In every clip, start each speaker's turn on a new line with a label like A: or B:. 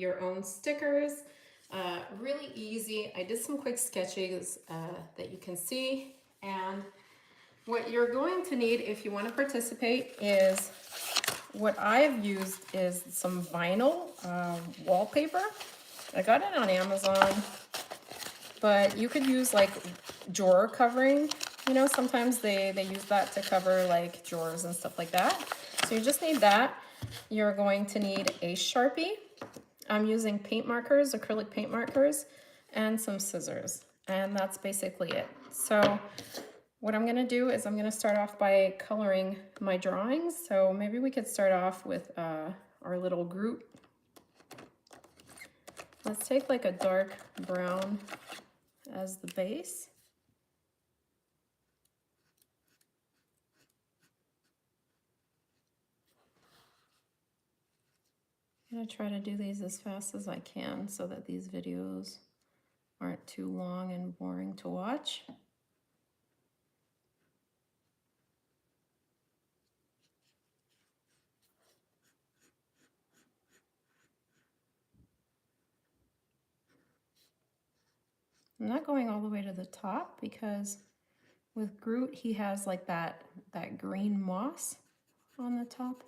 A: your own stickers. Really easy. I did some quick sketches that you can see, and what you're going to need if you want to participate is, what I've used is some vinyl wallpaper. I got it on Amazon, but you could use like drawer covering. You know, sometimes they use that to cover like drawers and stuff like that. So you just need that. You're going to need a Sharpie. I'm using paint markers, acrylic paint markers, and some scissors. And that's basically it. So what I'm gonna do is I'm gonna start off by coloring my drawings. So maybe we could start off with our little group. Let's take like a dark brown as the base. I'm gonna try to do these as fast as I can so that these videos aren't too long and boring to watch. I'm not going all the way to the top because with Groot, he has like that green moss on the top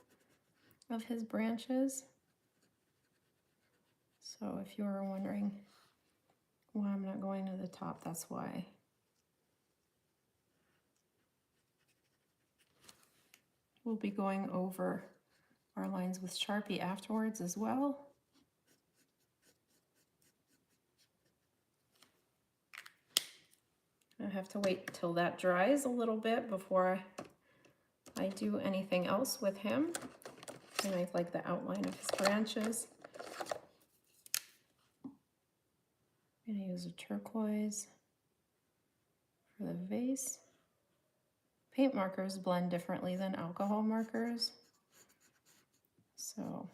A: of his branches. So if you were wondering why I'm not going to the top, that's why. We'll be going over our lines with Sharpie afterwards as well. I have to wait till that dries a little bit before I do anything else with him. And I like the outline of his branches. I'm gonna use a turquoise for the vase. Paint markers blend differently than alcohol markers. So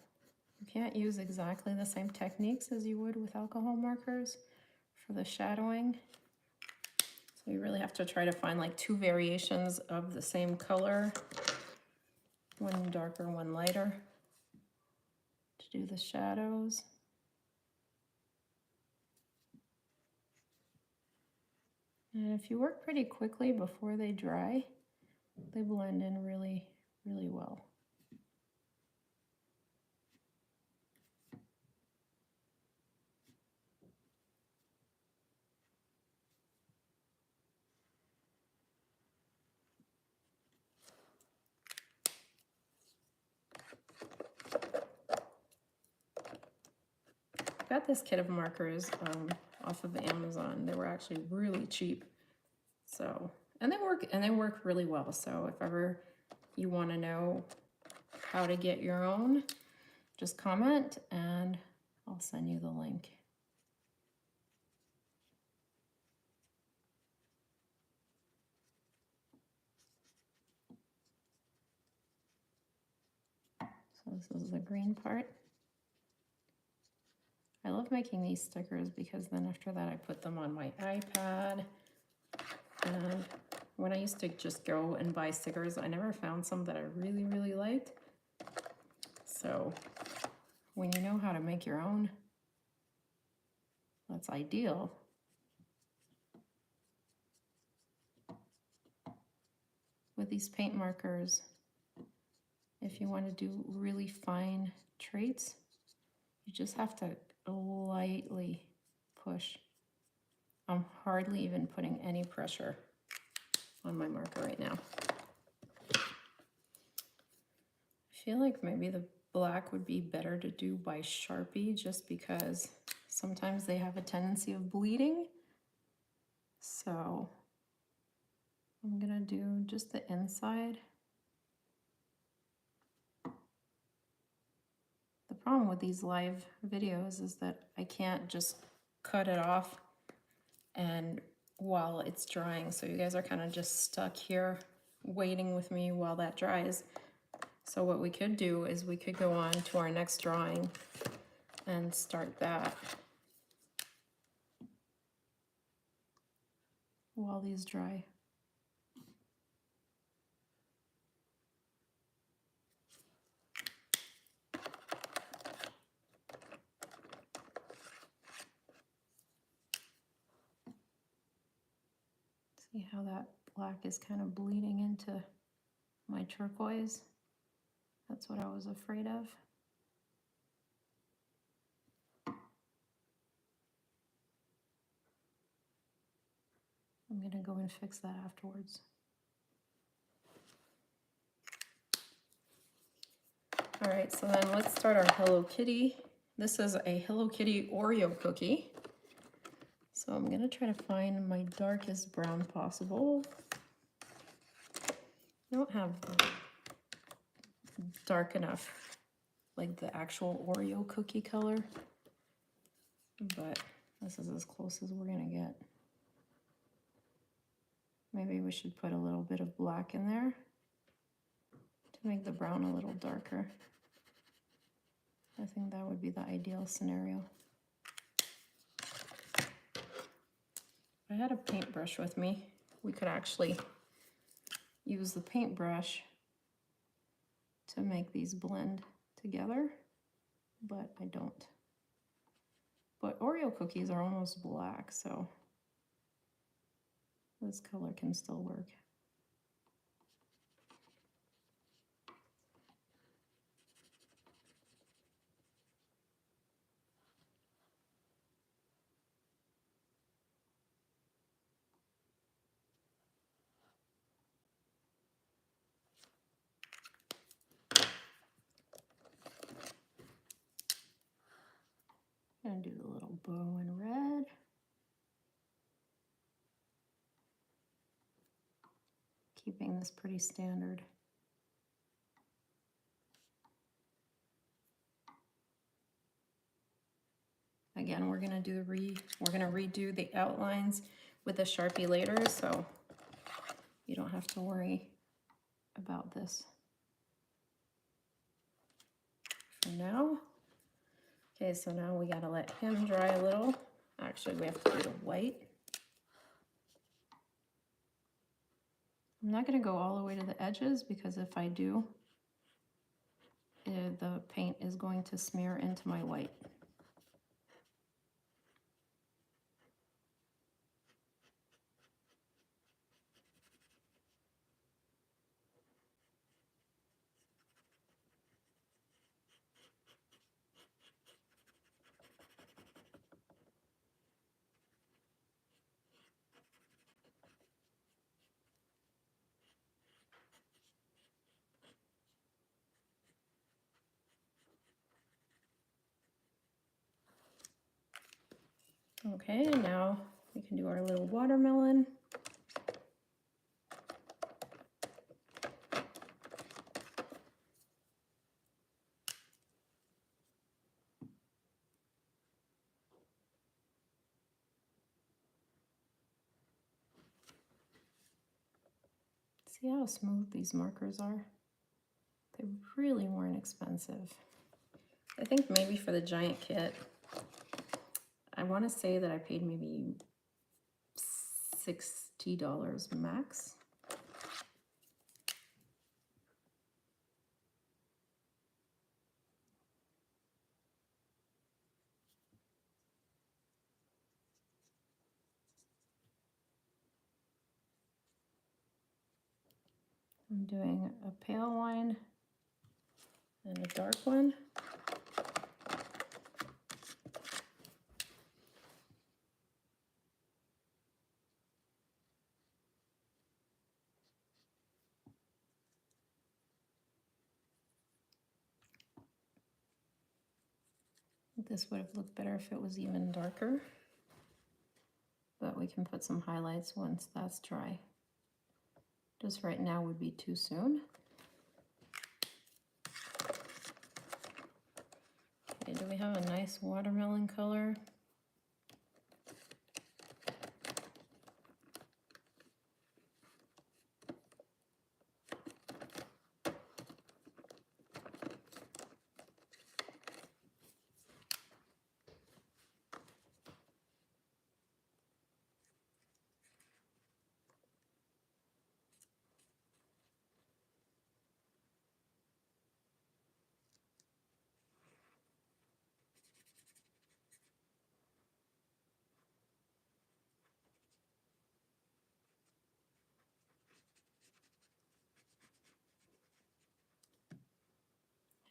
A: you can't use exactly the same techniques as you would with alcohol markers for the shadowing. So you really have to try to find like two variations of the same color, one darker, one lighter, to do the shadows. And if you work pretty quickly before they dry, they blend in really, really well. Got this kit of markers off of Amazon. They were actually really cheap. So, and they work really well. So if ever you want to know how to get your own, just comment and I'll send you the link. So this is the green part. I love making these stickers because then after that I put them on my iPad. And when I used to just go and buy stickers, I never found some that I really, really liked. So when you know how to make your own, that's ideal. With these paint markers, if you want to do really fine traits, you just have to lightly push. I'm hardly even putting any pressure on my marker right now. I feel like maybe the black would be better to do by Sharpie just because sometimes they have a tendency of bleeding. So I'm gonna do just the inside. The problem with these live videos is that I can't just cut it off and while it's drying, so you guys are kind of just stuck here waiting with me while that dries. So what we could do is we could go on to our next drawing and start that while these dry. See how that black is kind of bleeding into my turquoise? That's what I was afraid of. I'm gonna go and fix that afterwards. All right, so then let's start our Hello Kitty. This is a Hello Kitty Oreo cookie. So I'm gonna try to find my darkest brown possible. I don't have dark enough, like the actual Oreo cookie color, but this is as close as we're gonna get. Maybe we should put a little bit of black in there to make the brown a little darker. I think that would be the ideal scenario. If I had a paintbrush with me, we could actually use the paintbrush to make these blend together, but I don't. But Oreo cookies are almost black, so this color can still work. I'm gonna do the little bow in red. Keeping this pretty standard. Again, we're gonna redo the outlines with a Sharpie later, so you don't have to worry about this for now. Okay, so now we gotta let him dry a little. Actually, we have to do the white. I'm not gonna go all the way to the edges because if I do, the paint is going to smear into my white. Okay, now we can do our little watermelon. See how smooth these markers are? They really weren't expensive. I think maybe for the giant kit, I want to say that I paid maybe $60 max. I'm doing a pale one and a dark one. This would have looked better if it was even darker, but we can put some highlights once that's dry. Just right now would be too soon. Okay, do we have a nice watermelon color?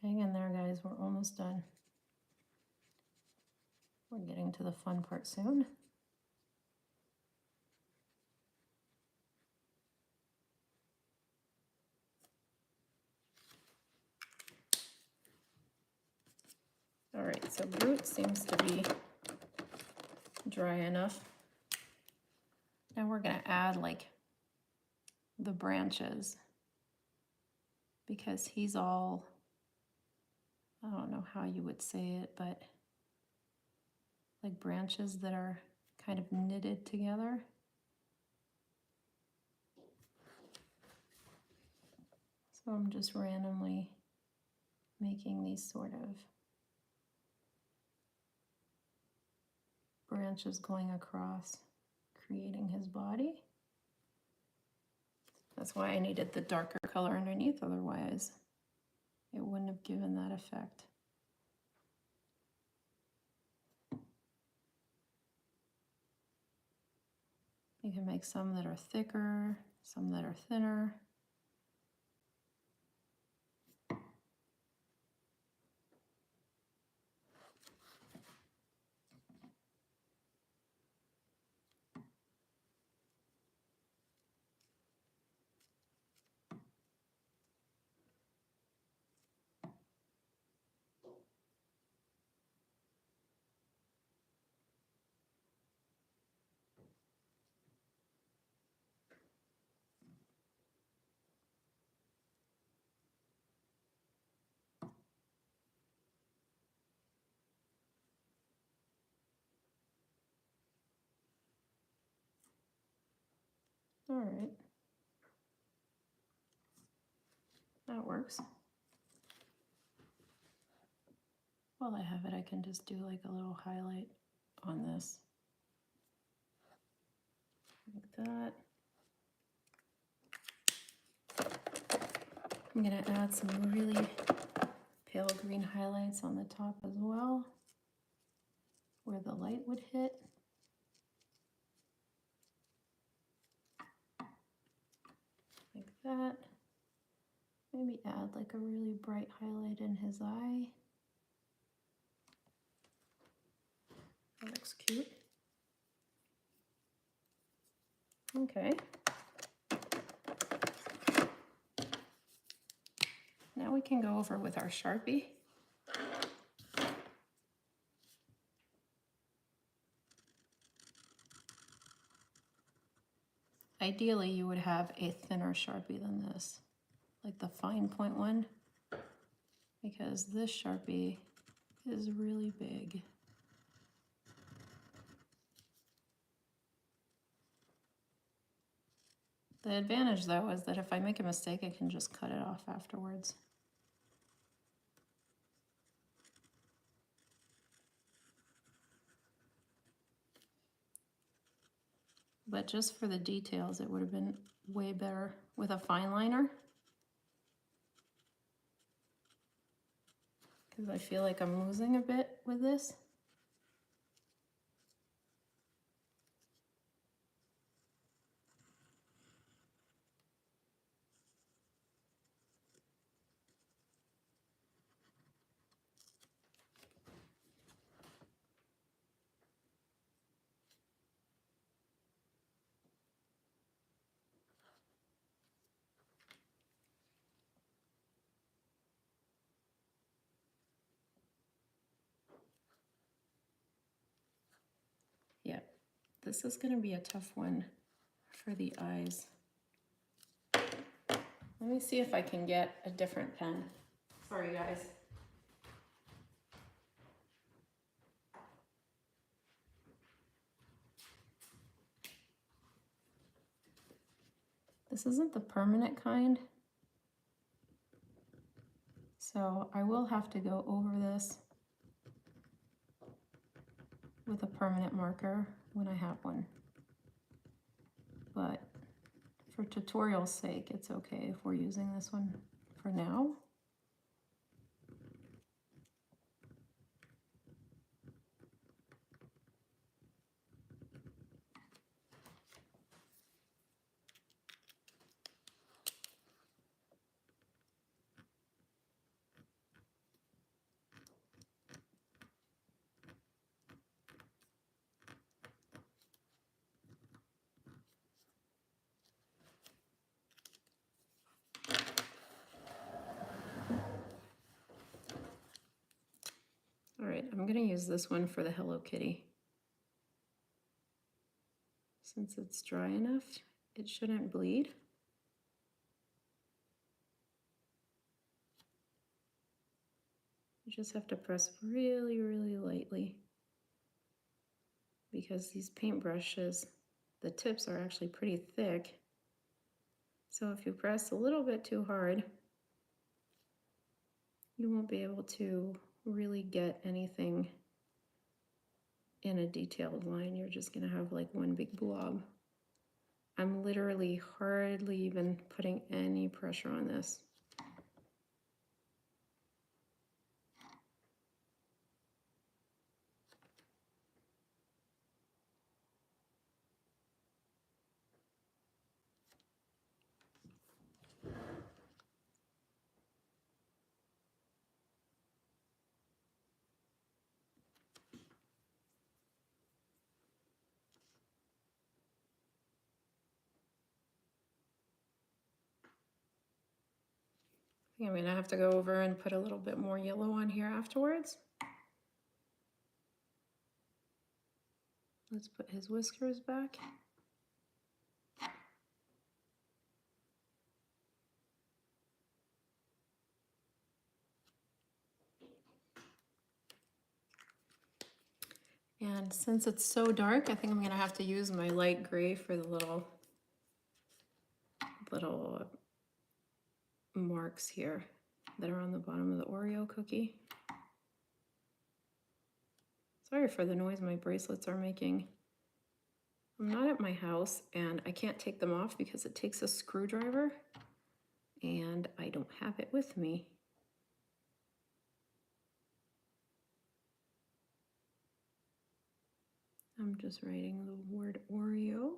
A: Hang in there, guys, we're almost done. We're getting to the fun part soon. All right, so root seems to be dry enough. Now we're gonna add like the branches because he's all, I don't know how you would say it, but like branches that are kind of knitted together. So I'm just randomly making these sort of branches going across, creating his body. That's why I needed the darker color underneath, otherwise it wouldn't have given that effect. You can make some that are thicker, some that are thinner. All right, that works. While I have it, I can just do like a little highlight on this, like that. I'm gonna add some really pale green highlights on the top as well, where the light would hit. Like that. Maybe add like a really bright highlight in his eye. That looks cute. Okay. Now we can go over with our Sharpie. Ideally, you would have a thinner Sharpie than this, like the fine point one, because this Sharpie is really big. The advantage though is that if I make a mistake, I can just cut it off afterwards. But just for the details, it would have been way better with a fine liner, because I feel like I'm losing a bit with this. Yeah, this is going to be a tough one for the eyes. Let me see if I can get a different pen. Sorry, guys. This isn't the permanent kind, so I will have to go over this with a permanent marker when I have one. But for tutorial's sake, it's okay if we're using this one for now. I'm gonna use this one for the Hello Kitty. Since it's dry enough, it shouldn't bleed. You just have to press really, really lightly because these paintbrushes, the tips are actually pretty thick. So if you press a little bit too hard, you won't be able to really get anything in a detailed line. You're just gonna have like one big blob. I'm literally hardly even putting any pressure on this. I'm gonna have to go over and put a little bit more yellow on here afterwards. Let's put his whiskers back. And since it's so dark, I think I'm gonna have to use my light gray for the little marks here that are on the bottom of the Oreo cookie. Sorry for the noise my bracelets are making. I'm not at my house and I can't take them off because it takes a screwdriver and I don't have it with me. I'm just writing the word Oreo.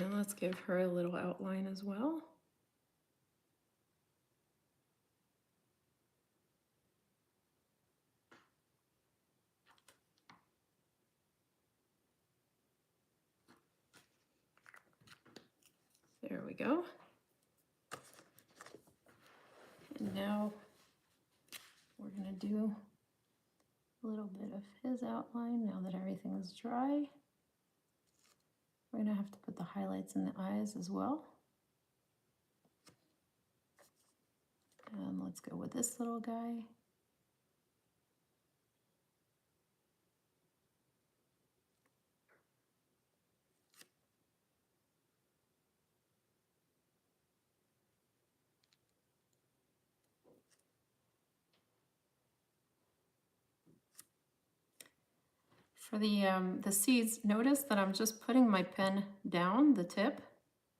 A: And let's give her a little outline as well. There we go. And now we're gonna do a little bit of his outline now that everything is dry. We're gonna have to put the highlights in the eyes as well. And let's go with this little guy. For the seeds, notice that I'm just putting my pen down the tip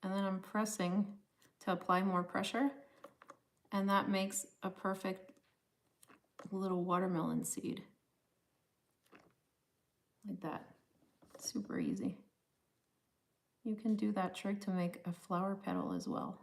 A: and then I'm pressing to apply more pressure. And that makes a perfect little watermelon seed. Like that. Super easy. You can do that trick to make a flower petal as well.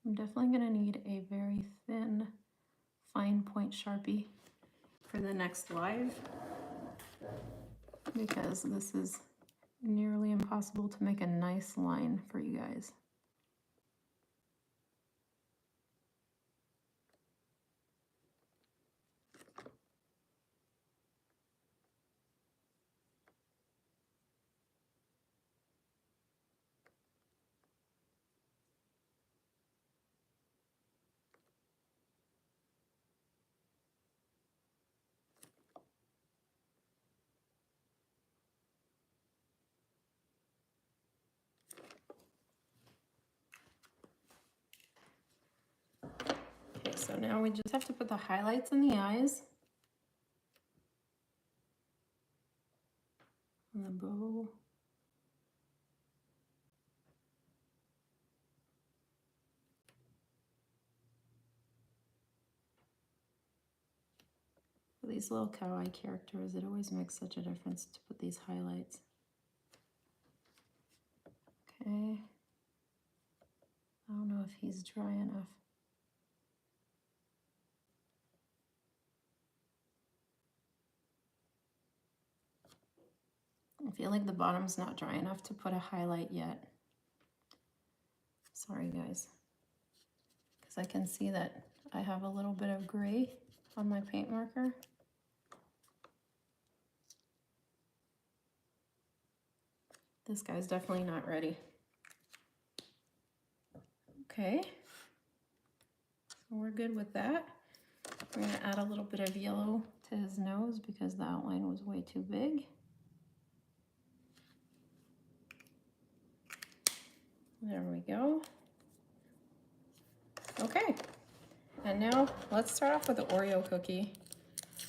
A: I'm definitely going to need a very thin, fine point Sharpie for the next live because this is nearly impossible to make a nice line for you guys. Okay, so now we just have to put the highlights in the eyes. on the bow. For these little cow eye characters, it always makes such a difference to put these highlights. Okay. I don't know if he's dry enough. I feel like the bottom's not dry enough to put a highlight yet. Sorry guys, because I can see that I have a little bit of gray on my paint marker. This guy's definitely not ready. Okay, so we're good with that. We're gonna add a little bit of yellow to his nose because the outline was way too big. There we go. Okay, and now let's start off with the Oreo cookie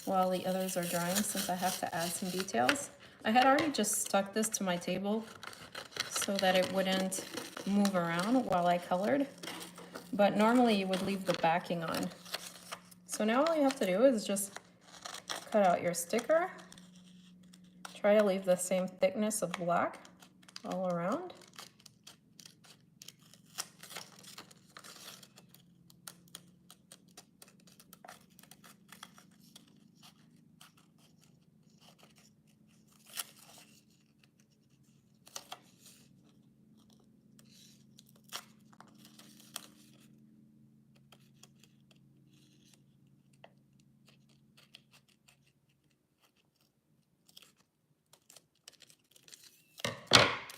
A: while the others are drying, since I have to add some details. I had already just stuck this to my table so that it wouldn't move around while I colored, but normally you would leave the backing on. So now all you have to do is just cut out your sticker. Try to leave the same thickness of black all around.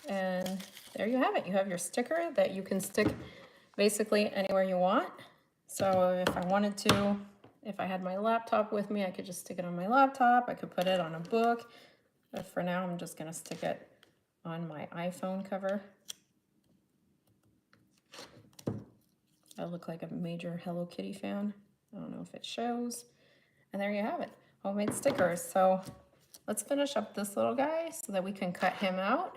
A: And there you have it. You have your sticker that you can stick basically anywhere you want. So if I wanted to, if I had my laptop with me, I could just stick it on my laptop. I could put it on a book. But for now, I'm just gonna stick it on my iPhone cover. I look like a major Hello Kitty fan. I don't know if it shows. And there you have it, homemade stickers. So let's finish up this little guy so that we can cut him out.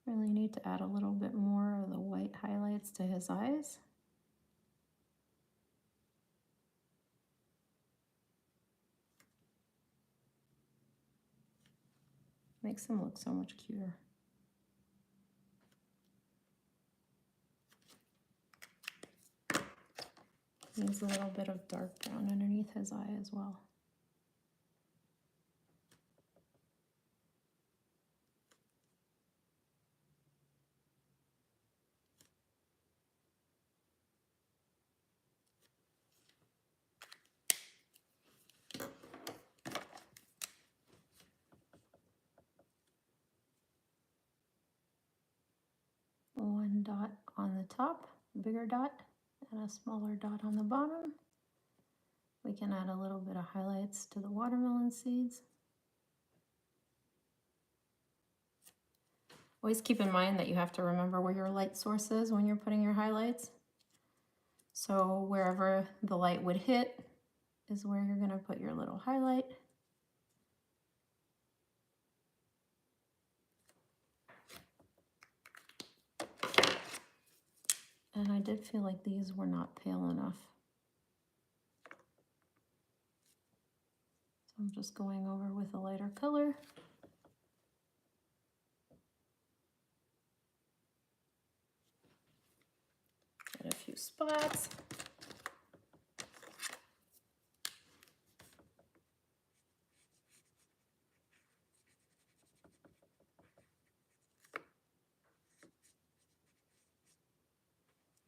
A: Really need to add a little bit more of the white highlights to his eyes. Makes him look so much cuter. Needs a little bit of dark brown underneath his eye as well. One dot on the top, bigger dot, and a smaller dot on the bottom. We can add a little bit of highlights to the watermelon seeds. Always keep in mind that you have to remember where your light source is when you're putting your highlights. So wherever the light would hit is where you're going to put your little highlight. And I did feel like these were not pale enough. So I'm just going over with a lighter color. Get a few spots.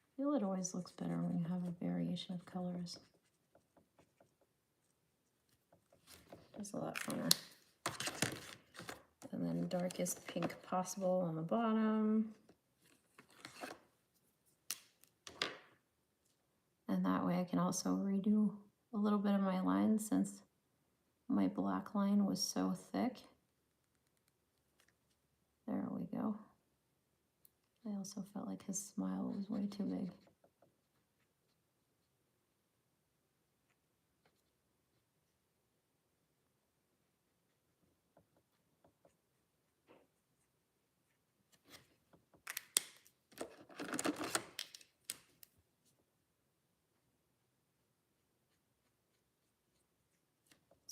A: I feel it always looks better when you have a variation of colors. It's a lot funner. And then darkest pink possible on the bottom. And that way I can also redo a little bit of my lines since my black line was so thick. There we go. I also felt like his smile was way too big.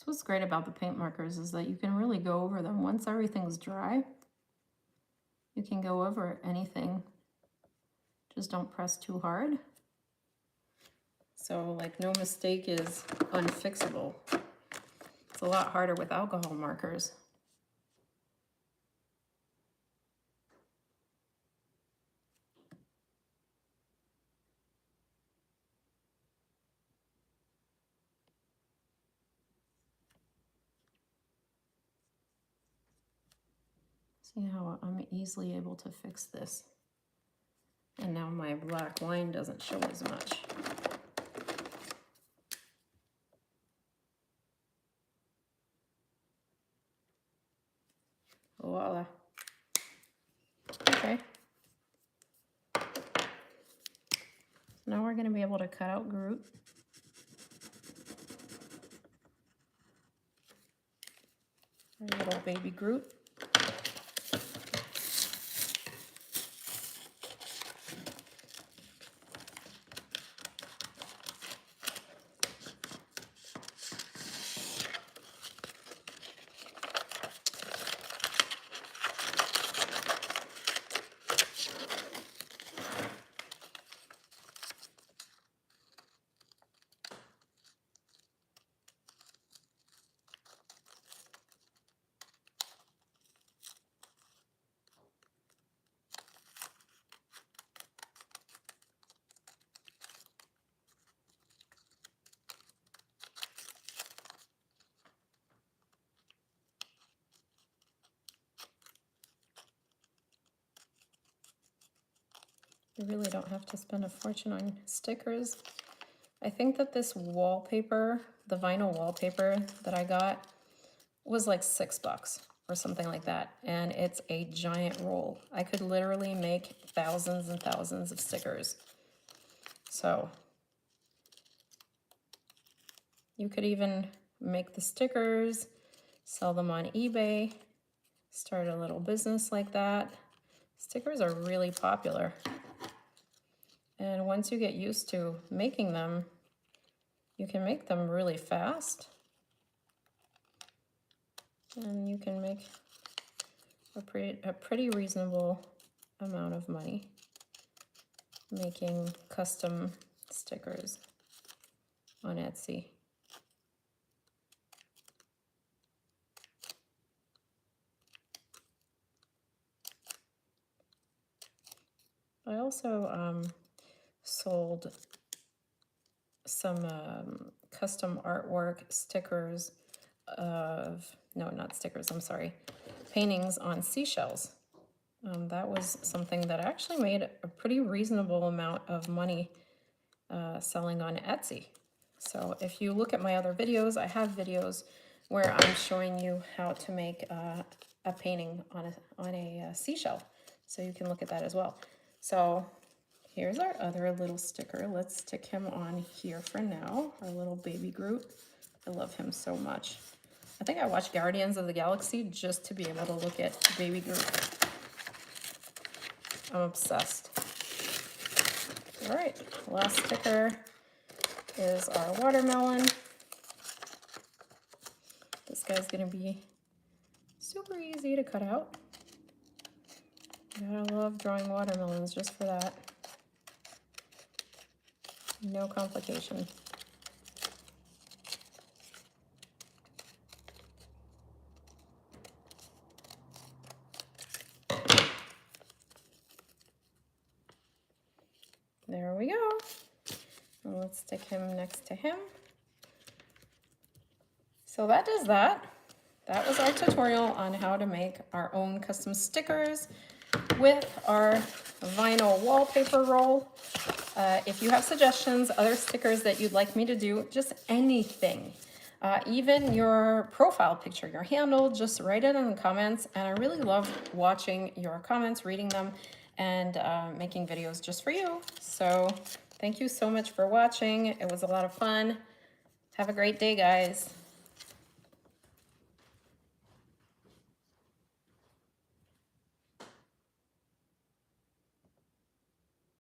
A: So what's great about the paint markers is that you can really go over them. Once everything's dry, you can go over anything. Just don't press too hard. So like no mistake is unfixable. It's a lot harder with alcohol markers. See how I'm easily able to fix this. And now my black line doesn't show as much. Voila. Okay. Now we're going to be able to cut out Groot. Our little baby Groot. You really don't have to spend a fortune on stickers. I think that this wallpaper, the vinyl wallpaper that I got, was like $6 or something like that. And it's a giant roll. I could literally make thousands and thousands of stickers. So you could even make the stickers, sell them on eBay, start a little business like that. Stickers are really popular. And once you get used to making them, you can make them really fast. And you can make a pretty reasonable amount of money making custom stickers on Etsy. I also sold some custom artwork stickers of, no, not stickers, I'm sorry, paintings on seashells. That was something that actually made a pretty reasonable amount of money selling on Etsy. So if you look at my other videos, I have videos where I'm showing you how to make a painting on a seashell. So you can look at that as well. So here's our other little sticker. Let's stick him on here for now, our little baby Groot. I love him so much. I think I watched Guardians of the Galaxy just to be able to look at baby Groot. I'm obsessed. All right, last sticker is our watermelon. This guy's gonna be super easy to cut out. I love drawing watermelons just for that. No complication. There we go. And let's stick him next to him. So that does that. That was our tutorial on how to make our own custom stickers with our vinyl wallpaper roll. If you have suggestions, other stickers that you'd like me to do, just anything, even your profile picture, your handle, just write it in the comments. And I really love watching your comments, reading them, and making videos just for you. So thank you so much for watching. It was a lot of fun. Have a great day, guys.